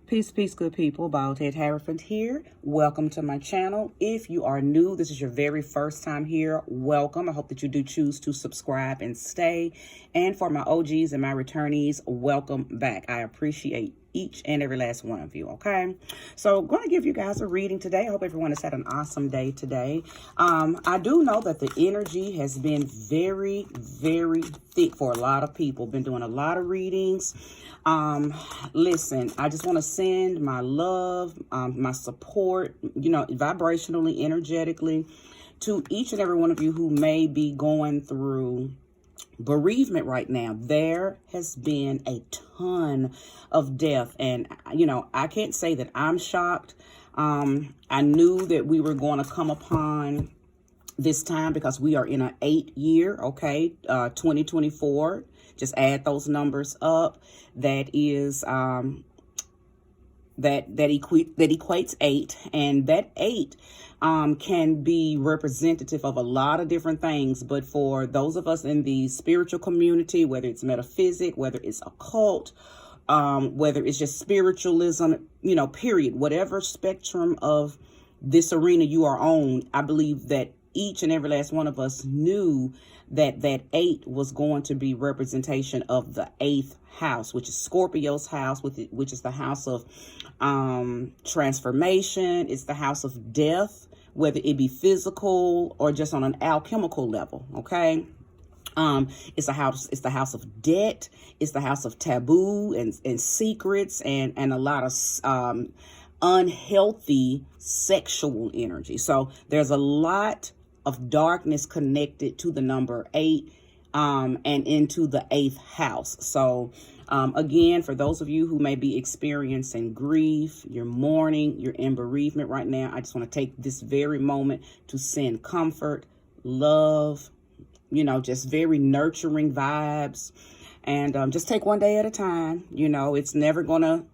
Peace, peace, good people. Baldhead Hereford here. Welcome to my channel. If you are new, this is your very first time here, welcome. I hope that you do choose to subscribe and stay. And for my OGs and my returnees, welcome back. I appreciate each and every last one of you, okay? So I'm going to give you guys a reading today. I hope everyone has had an awesome day today. I do know that the energy has been very, very thick for a lot of people. Been doing a lot of readings. Listen, I just want to send my love, my support, vibrationally, energetically, to each and every one of you who may be going through bereavement right now. There has been a ton of death, and I can't say that I'm shocked. I knew that we were going to come upon this time because we are in an 8-year, 2024. Just add those numbers up. That is that equates 8, and that 8 can be representative of a lot of different things. But for those of us in the spiritual community, whether it's metaphysic, whether it's occult, whether it's just spiritualism, period, whatever spectrum of this arena you are on, I believe that each and every last one of us knew that 8 was going to be representation of the 8th house, which is Scorpio's house, which is the house of transformation. It's the house of death, whether it be physical or just on an alchemical level. Okay. It's the house of debt. It's the house of taboo and secrets and a lot of unhealthy sexual energy. So there's a lot of darkness connected to the number 8 and into the 8th house. So again, for those of you who may be experiencing grief, you're mourning, you're in bereavement right now, I just want to take this very moment to send comfort, love, just very nurturing vibes, and just take one day at a time. It's never gonna,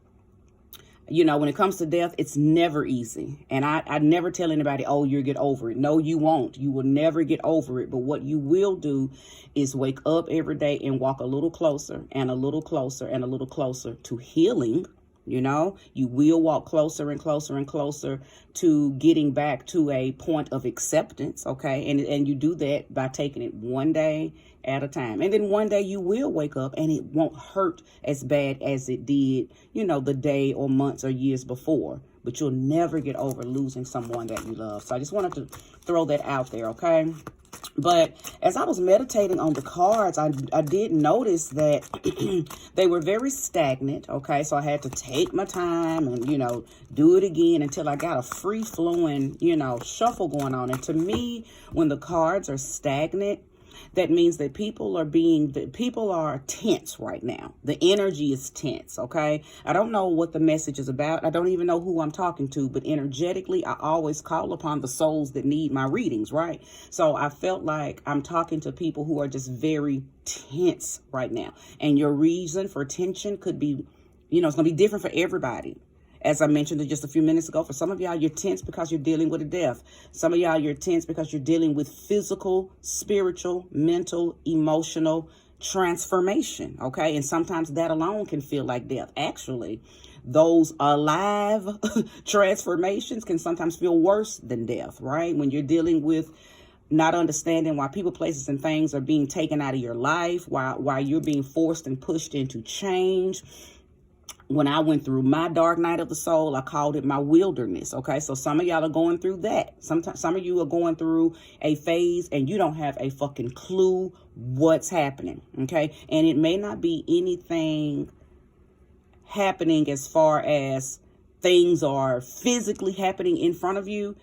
when it comes to death, it's never easy. And I never tell anybody, oh, you'll get over it. No, you won't. You will never get over it. But what you will do is wake up every day and walk a little closer and a little closer and a little closer to healing. You will walk closer and closer and closer to getting back to a point of acceptance. Okay. And you do that by taking it one day at a time. And then one day you will wake up and it won't hurt as bad as it did, the day or months or years before. But you'll never get over losing someone that you love. So I just wanted to throw that out there. Okay. But as I was meditating on the cards, I did notice that they were very stagnant. Okay, so I had to take my time and, do it again until I got a free-flowing, shuffle going on. And to me, when the cards are stagnant, that means that people are tense right now. The energy is tense, okay? I don't know what the message is about. I don't even know who I'm talking to, but energetically, I always call upon the souls that need my readings, right? So I felt like I'm talking to people who are just very tense right now. And your reason for tension could be, it's going to be different for everybody. As I mentioned just a few minutes ago, for some of y'all, you're tense because you're dealing with a death. Some of y'all, you're tense because you're dealing with physical, spiritual, mental, emotional transformation, okay? And sometimes that alone can feel like death. Actually, those alive transformations can sometimes feel worse than death, right? When you're dealing with not understanding why people, places, and things are being taken out of your life, why you're being forced and pushed into change. When I went through my dark night of the soul, I called it my wilderness. Okay, so some of y'all are going through that. Sometimes some of you are going through a phase and you don't have a fucking clue what's happening. Okay, and it may not be anything happening as far as things are physically happening in front of you.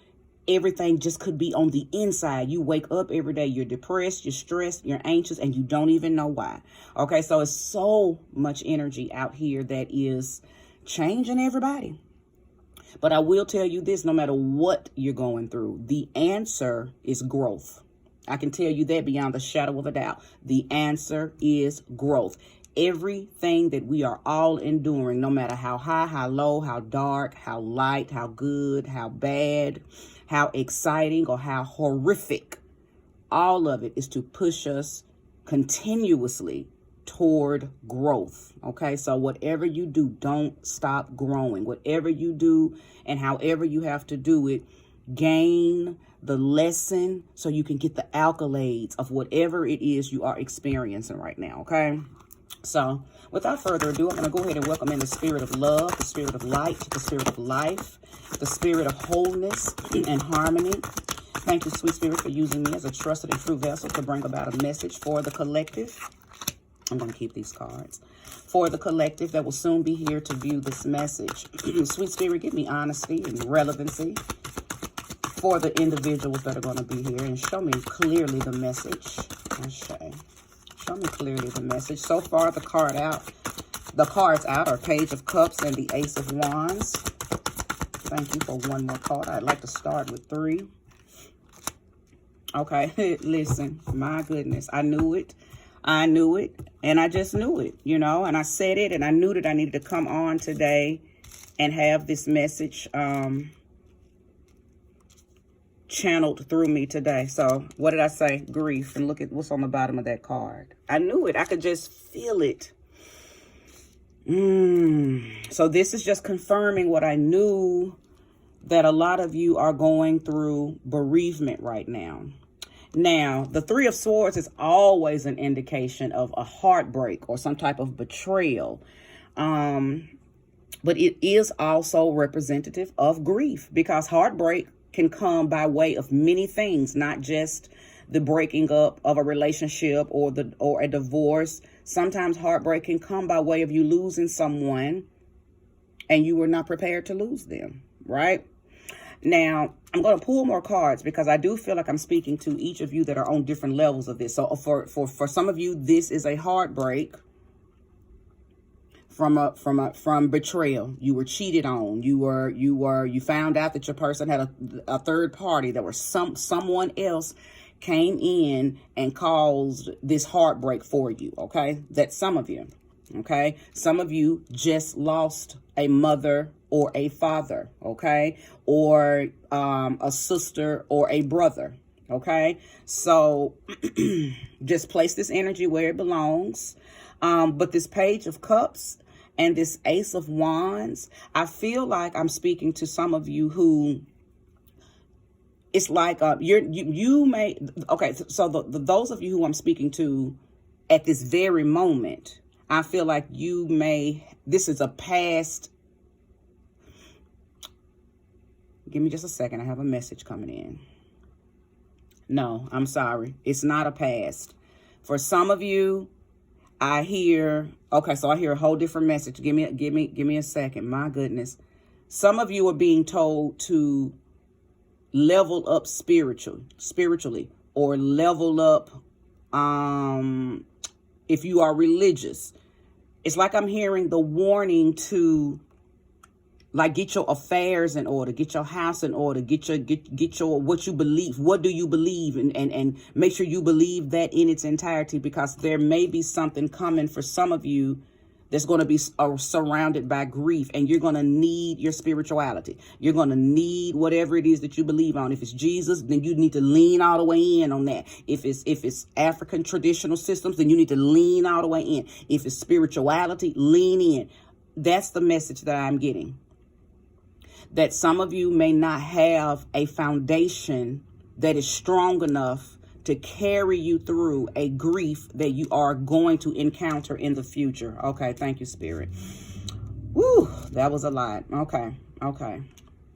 Everything just could be on the inside. You wake up every day, you're depressed, you're stressed, you're anxious, and you don't even know why. Okay, so it's so much energy out here that is changing everybody. But I will tell you this, no matter what you're going through, the answer is growth. I can tell you that beyond the shadow of a doubt. The answer is growth. Everything that we are all enduring, no matter how high, how low, how dark, how light, how good, how bad, how exciting, or how horrific, all of it is to push us continuously toward growth. Okay, so whatever you do, don't stop growing. Whatever you do and however you have to do it, gain the lesson so you can get the accolades of whatever it is you are experiencing right now. Okay, so without further ado, I'm going to go ahead and welcome in the spirit of love, the spirit of light, the spirit of life, the spirit of wholeness and harmony. Thank you, sweet spirit, for using me as a trusted and true vessel to bring about a message for the collective. I'm going to keep these cards. For the collective that will soon be here to view this message. Sweet spirit, give me honesty and relevancy for the individuals that are going to be here, and show me clearly the message. Okay. Show me clearly the message. So far, the cards out are Page of Cups and the Ace of Wands. Thank you for one more card. I'd like to start with 3. Okay, listen, my goodness, I knew it, and I just knew it, you know, and I said it, and I knew that I needed to come on today and have this message channeled through me today. So what did I say? Grief. And look at what's on the bottom of that card. I knew it. I could just feel it. So this is just confirming what I knew, that a lot of you are going through bereavement right now. Now, the 3 of Swords is always an indication of a heartbreak or some type of betrayal. But it is also representative of grief, because heartbreak can come by way of many things, not just the breaking up of a relationship or a divorce. Sometimes heartbreak can come by way of you losing someone and you were not prepared to lose them, right? Now, I'm going to pull more cards because I do feel like I'm speaking to each of you that are on different levels of this. So for some of you, this is a heartbreak from betrayal. You were cheated on. You found out that your person had a third party, that was someone else came in and caused this heartbreak for you. Okay, that's some of you. Okay, some of you just lost a mother or a father, okay, or a sister or a brother. Okay, so just place this energy where it belongs. But this Page of Cups and this Ace of Wands, I feel like I'm speaking to some of you who, it's like you may, okay, so those of you who I'm speaking to at this very moment, I feel like you may, this is a past. Give me just a second. I have a message coming in. No, I'm sorry. It's not a past. For some of you, I hear, okay, so I hear a whole different message. Give me a second. My goodness. Some of you are being told to level up spiritually, or level up if you are religious. It's like I'm hearing the warning to, like, get your affairs in order, get your house in order, get your what you believe. What do you believe? And make sure you believe that in its entirety, because there may be something coming for some of you that's going to be surrounded by grief, and you're going to need your spirituality. You're going to need whatever it is that you believe on. If it's Jesus, then you need to lean all the way in on that. If it's African traditional systems, then you need to lean all the way in. If it's spirituality, lean in. That's the message that I'm getting. That some of you may not have a foundation that is strong enough to carry you through a grief that you are going to encounter in the future. Okay, thank you, Spirit. Woo, that was a lot. Okay.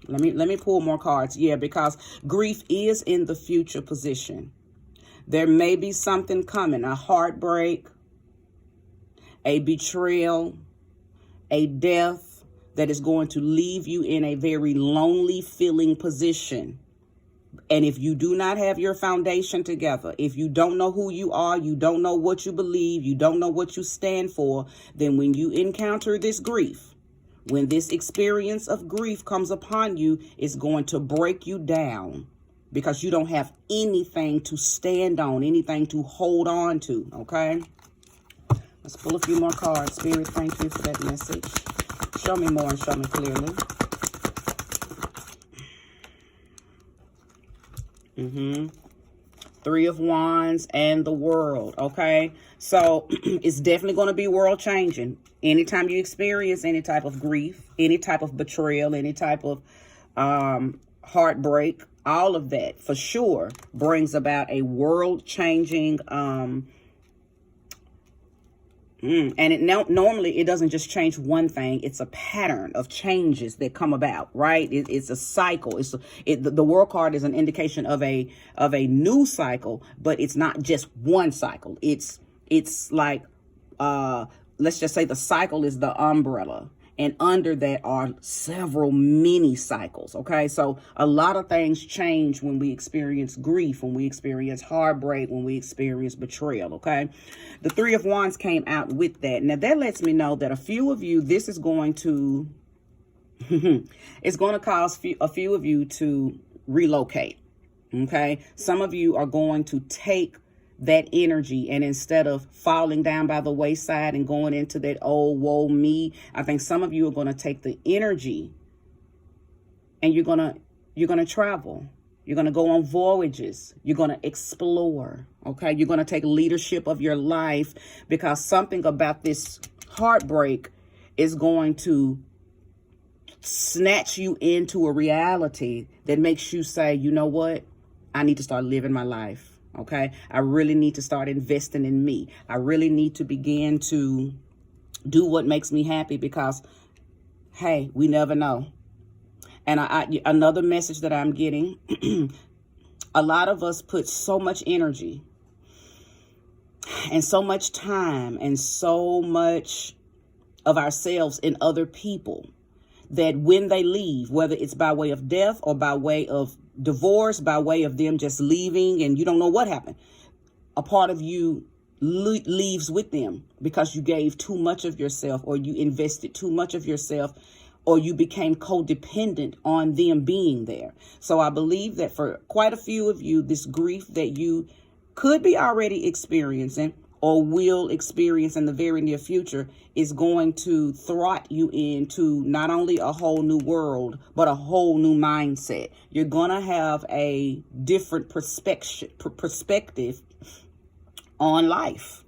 Let me pull more cards. Yeah, because grief is in the future position. There may be something coming, a heartbreak, a betrayal, a death that is going to leave you in a very lonely feeling position. And if you do not have your foundation together, if you don't know who you are, you don't know what you believe, you don't know what you stand for, then when you encounter this grief, when this experience of grief comes upon you, it's going to break you down, because you don't have anything to stand on, anything to hold on to, okay? Let's pull a few more cards. Spirit, thank you for that message. Show me more and show me clearly. Three of Wands, and the World, okay? So it's definitely going to be world changing. Anytime you experience any type of grief, any type of betrayal, any type of heartbreak, all of that for sure brings about a world changing and normally it doesn't just change one thing. It's a pattern of changes that come about, right? It's a cycle. The World card is an indication of a new cycle, but it's not just one cycle. It's like let's just say the cycle is the umbrella, and under that are several mini cycles, okay? So a lot of things change when we experience grief, when we experience heartbreak, when we experience betrayal, okay? The Three of Wands came out with that. Now, that lets me know that a few of you, this is going to, it's going to cause a few of you to relocate, okay? Some of you are going to take that energy, and instead of falling down by the wayside and going into that old woe me, I think some of you are going to take the energy and you're going to travel. You're going to go on voyages. You're going to explore, okay? You're going to take leadership of your life, because something about this heartbreak is going to snatch you into a reality that makes you say, you know what? I need to start living my life. Okay, I really need to start investing in me. I really need to begin to do what makes me happy, because, hey, we never know. And another message that I'm getting, a lot of us put so much energy and so much time and so much of ourselves in other people that when they leave, whether it's by way of death or by way of divorce, by way of them just leaving and you don't know what happened, a part of you leaves with them because you gave too much of yourself, or you invested too much of yourself, or you became codependent on them being there. So I believe that for quite a few of you, this grief that you could be already experiencing or will experience in the very near future is going to thrust you into not only a whole new world, but a whole new mindset. You're going to have a different perspective on life.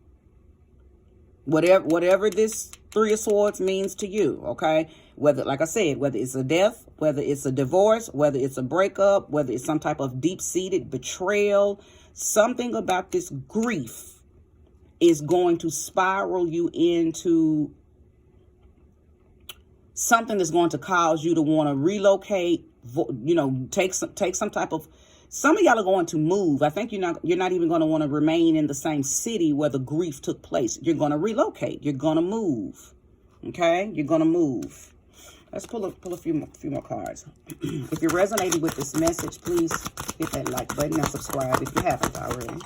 Whatever this Three of Swords means to you, okay? Whether, like I said, whether it's a death, whether it's a divorce, whether it's a breakup, whether it's some type of deep-seated betrayal, something about this grief is going to spiral you into something that's going to cause you to want to relocate, take some type of, some of y'all are going to move. I think you're not even going to want to remain in the same city where the grief took place. You're going to relocate. You're going to move. Okay? You're going to move. Let's pull a few more cards. If you're resonating with this message, please hit that like button and subscribe if you haven't already.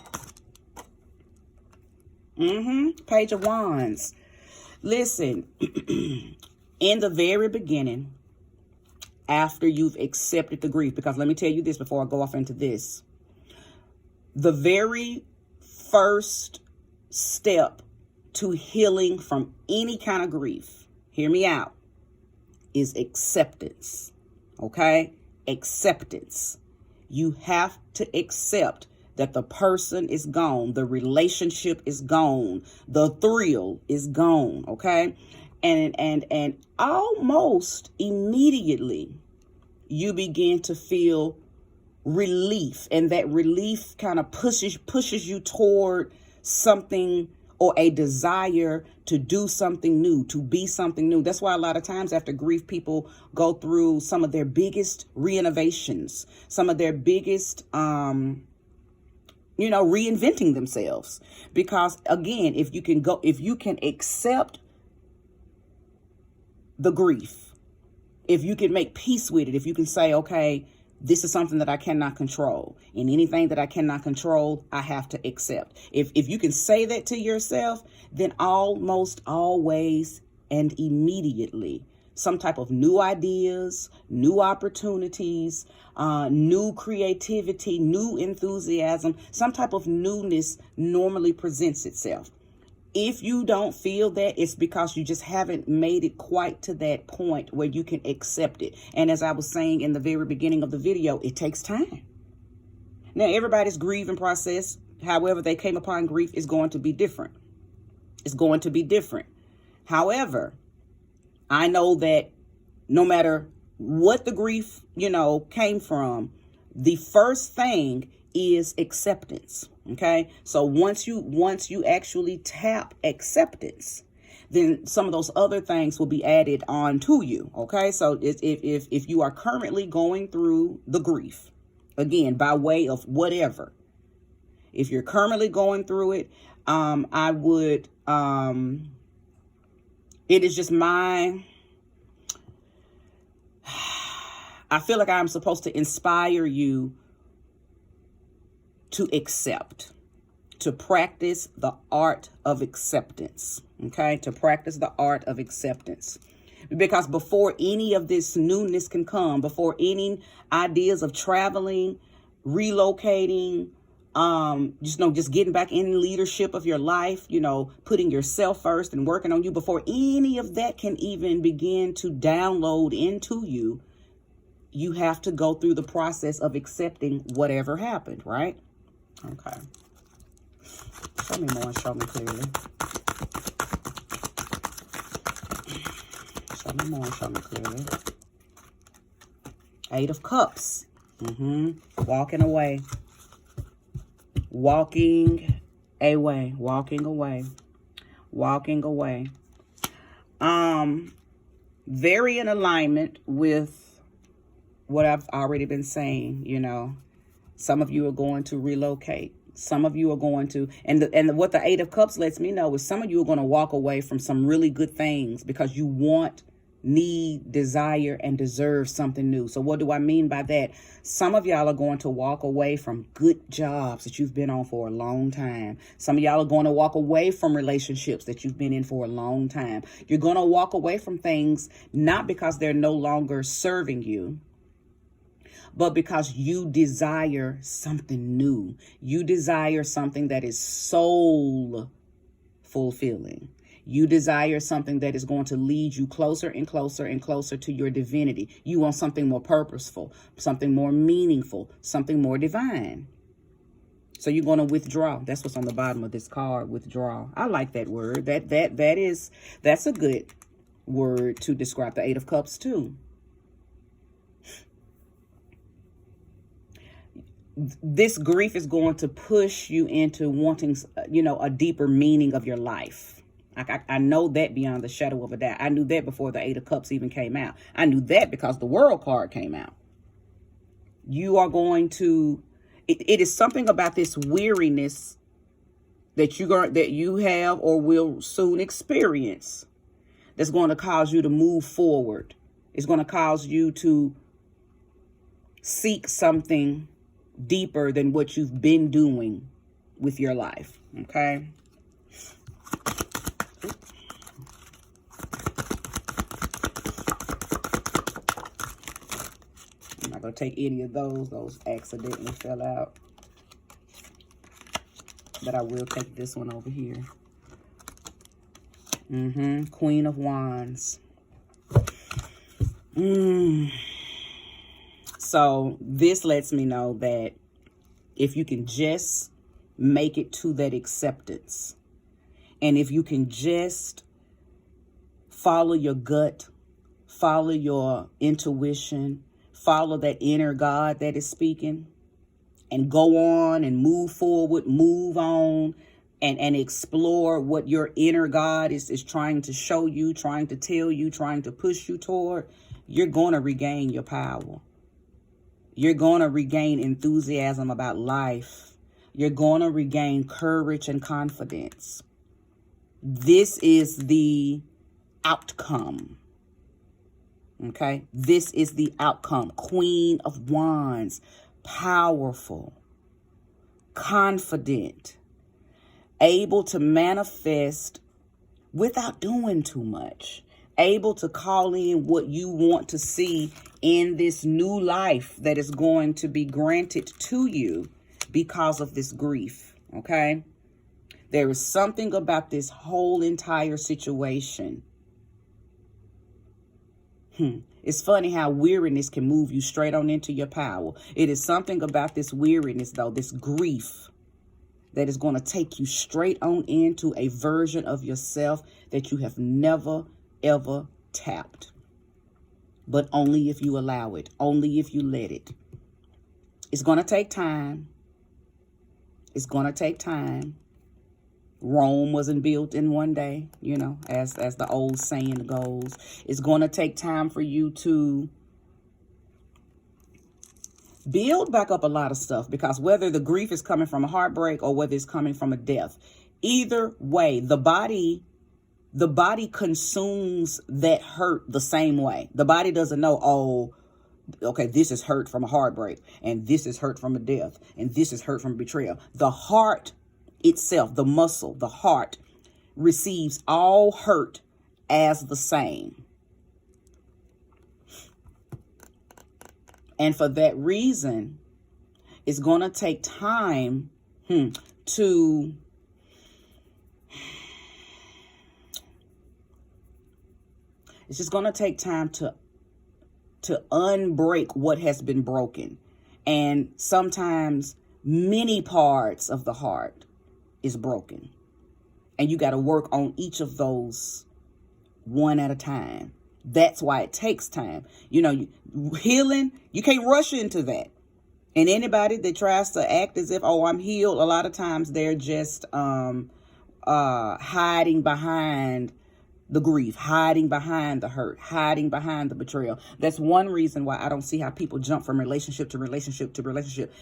Page of Wands. Listen, in the very beginning, after you've accepted the grief, because let me tell you this before I go off into this. The very first step to healing from any kind of grief, hear me out, is acceptance. Okay? Acceptance. You have to accept that the person is gone, the relationship is gone, the thrill is gone, okay? And almost immediately you begin to feel relief, and that relief kind of pushes you toward something, or a desire to do something new, to be something new. That's why a lot of times after grief, people go through some of their biggest renovations, some of their biggest reinventing themselves. Because again, if you can accept the grief, if you can make peace with it, if you can say, okay, this is something that I cannot control, and anything that I cannot control, I have to accept. If you can say that to yourself, then almost always and immediately some type of new ideas, new opportunities, new creativity, new enthusiasm, some type of newness normally presents itself. If you don't feel that, it's because you just haven't made it quite to that point where you can accept it. And as I was saying in the very beginning of the video, it takes time. Now, everybody's grieving process, however they came upon grief, is going to be different. It's going to be different. However, I know that no matter what the grief, came from, the first thing is acceptance. Okay. So once you actually tap acceptance, then some of those other things will be added on to you. Okay. So if you are currently going through the grief, again, by way of whatever, if you're currently going through it, I would, it is just I feel like I'm supposed to inspire you to accept, to practice the art of acceptance. Okay, to practice the art of acceptance. Because before any of this newness can come, before any ideas of traveling, relocating, just getting back in leadership of your life, putting yourself first and working on you, before any of that can even begin to download into you, you have to go through the process of accepting whatever happened, right? Okay. Show me more and show me clearly. Show me more and show me clearly. 8 of Cups. Walking away. Walking away. Walking away. Walking away. Very in alignment with what I've already been saying, Some of you are going to relocate. Some of you are going to, and what the 8 of Cups lets me know is some of you are going to walk away from some really good things because you want, need, desire, and deserve something new. So what do I mean by that? Some of y'all are going to walk away from good jobs that you've been on for a long time. Some of y'all are going to walk away from relationships that you've been in for a long time. You're going to walk away from things not because they're no longer serving you, but because you desire something new. You desire something that is soul fulfilling. You desire something that is going to lead you closer and closer and closer to your divinity. You want something more purposeful, something more meaningful, something more divine. So you're going to withdraw. That's what's on the bottom of this card, withdraw. I like that word. That's a good word to describe the 8 of Cups too. This grief is going to push you into wanting, a deeper meaning of your life. I know that beyond the shadow of a doubt. I knew that before the 8 of Cups even came out. I knew that because the World card came out. You are going to, it is something about this weariness that you have or will soon experience that's going to cause you to move forward. It's going to cause you to seek something deeper than what you've been doing with your life. Okay. I'm not going to take any of those. Those accidentally fell out. But I will take this one over here. Queen of Wands. So this lets me know that if you can just make it to that acceptance, and if you can just follow your gut, follow your intuition, follow that inner God that is speaking, and go on and move forward, move on, and explore what your inner God is trying to show you, trying to tell you, trying to push you toward, you're going to regain your power. You're going to regain enthusiasm about life. You're going to regain courage and confidence. This is the outcome. Okay? This is the outcome. Queen of Wands. Powerful. Confident. Able to manifest without doing too much. Able to call in what you want to see in this new life that is going to be granted to you because of this grief. Okay? There is something about this whole entire situation It's funny how weariness can move you straight on into your power. It is something about this weariness, though, this grief, that is going to take you straight on into a version of yourself that you have never, ever tapped. But only if you allow it, only if you let it. It's going to take time. It's going to take time. Rome wasn't built in one day, you know, as the old saying goes. It's going to take time for you to build back up a lot of stuff, because whether the grief is coming from a heartbreak or whether it's coming from a death, either way, the body consumes that hurt the same way. The body doesn't know, oh, okay, this is hurt from a heartbreak, and this is hurt from a death, and this is hurt from betrayal. The heart itself, the muscle, the heart, receives all hurt as the same. And for that reason, it's going to take time to it's just going to take time to unbreak what has been broken. And sometimes many parts of the heart is broken. And you got to work on each of those one at a time. That's why it takes time. You know, healing, you can't rush into that. And anybody that tries to act as if, oh, I'm healed, a lot of times they're just hiding behind the grief, hiding behind the hurt, hiding behind the betrayal. That's one reason why I don't see how people jump from relationship to relationship to relationship.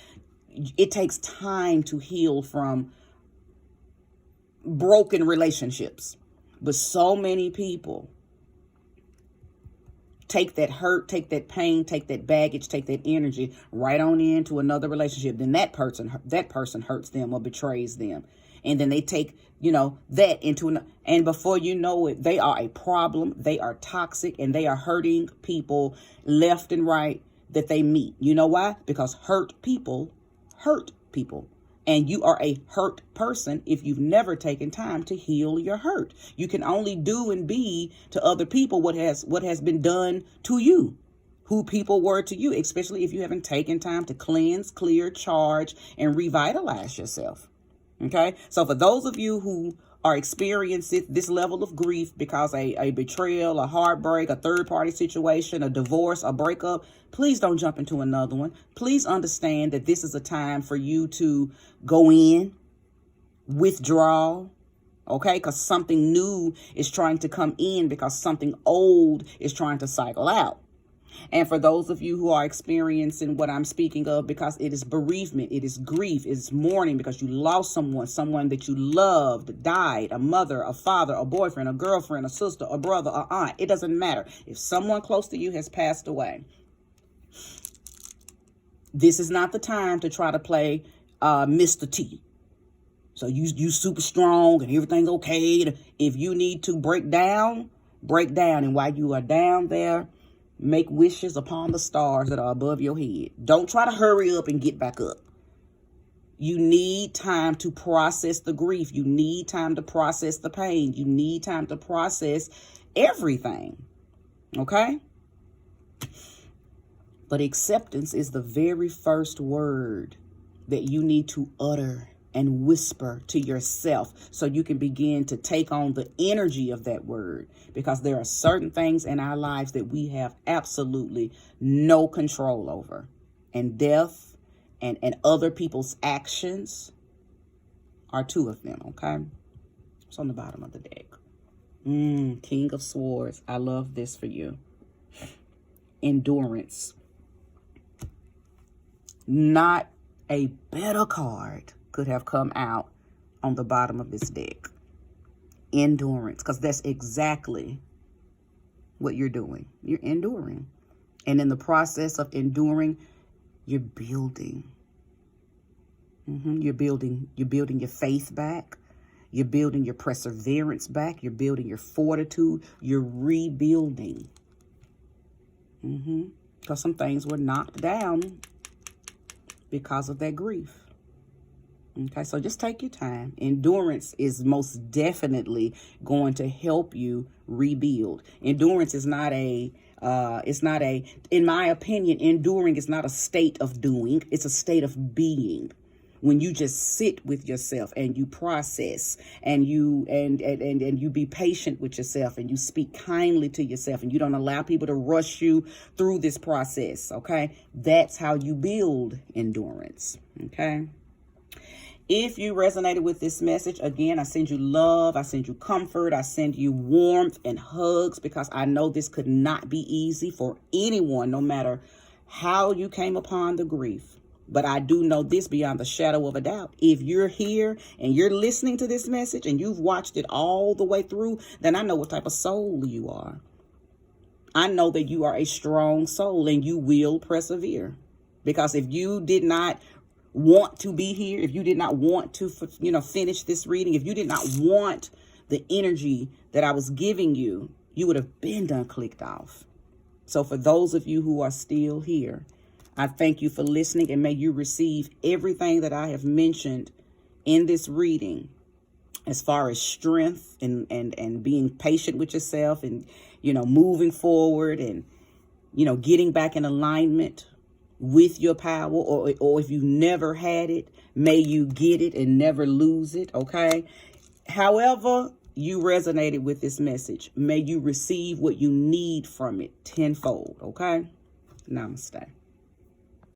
It takes time to heal from broken relationships. But so many people take that hurt, take that pain, take that baggage, take that energy right on into another relationship. Then that person hurts them or betrays them. And then they take, that into and before you know it, they are a problem. They are toxic, and they are hurting people left and right that they meet. You know why? Because hurt people hurt people. And you are a hurt person if you've never taken time to heal your hurt. You can only do and be to other people what has been done to you, who people were to you, especially if you haven't taken time to cleanse, clear, charge, and revitalize yourself. Okay, so for those of you who are experiencing this level of grief because a betrayal, a heartbreak, a third-party situation, a divorce, a breakup, please don't jump into another one. Please understand that this is a time for you to go in, withdraw, okay? Because something new is trying to come in because something old is trying to cycle out. And for those of you who are experiencing what I'm speaking of, because it is bereavement, it is grief, it is mourning because you lost someone that you loved, died, a mother, a father, a boyfriend, a girlfriend, a sister, a brother, a aunt. It doesn't matter. If someone close to you has passed away, this is not the time to try to play Mr. T. So you super strong and everything's okay. If you need to break down. And while you are down there, make wishes upon the stars that are above your head. Don't try to hurry up and get back up. You need time to process the grief. You need time to process the pain. You need time to process everything. Okay? But acceptance is the very first word that you need to utter and whisper to yourself so you can begin to take on the energy of that word. Because there are certain things in our lives that we have absolutely no control over. And death and other people's actions are two of them, okay? It's on the bottom of the deck. King of Swords. I love this for you. Endurance. Not a better card could have come out on the bottom of this deck. Endurance, because that's exactly what you're doing. You're enduring. And in the process of enduring, you're building. You're building your faith back. You're building your perseverance back. You're building your fortitude. You're rebuilding. Because some things were knocked down because of that grief. Okay, so just take your time. Endurance is most definitely going to help you rebuild. Endurance is not a It's not in my opinion, enduring is not a state of doing. It's a state of being. When you just sit with yourself and you process and you be patient with yourself and you speak kindly to yourself and you don't allow people to rush you through this process. Okay. That's how you build endurance. Okay. If you resonated with this message, again, I send you love, I send you comfort, I send you warmth and hugs, because I know this could not be easy for anyone, no matter how you came upon the grief. But I do know this beyond the shadow of a doubt. If you're here and you're listening to this message and you've watched it all the way through, then I know what type of soul you are. I know that you are a strong soul and you will persevere. Because if you did not want to be here, if you did not want to, finish this reading, if you did not want the energy that I was giving you, you would have been done clicked off. So for those of you who are still here, I thank you for listening, and may you receive everything that I have mentioned in this reading as far as strength and being patient with yourself and, moving forward and, getting back in alignment with your power, or if you never had it, may you get it and never lose it. Okay. However you resonated with this message, may you receive what you need from it tenfold. Okay. Namaste.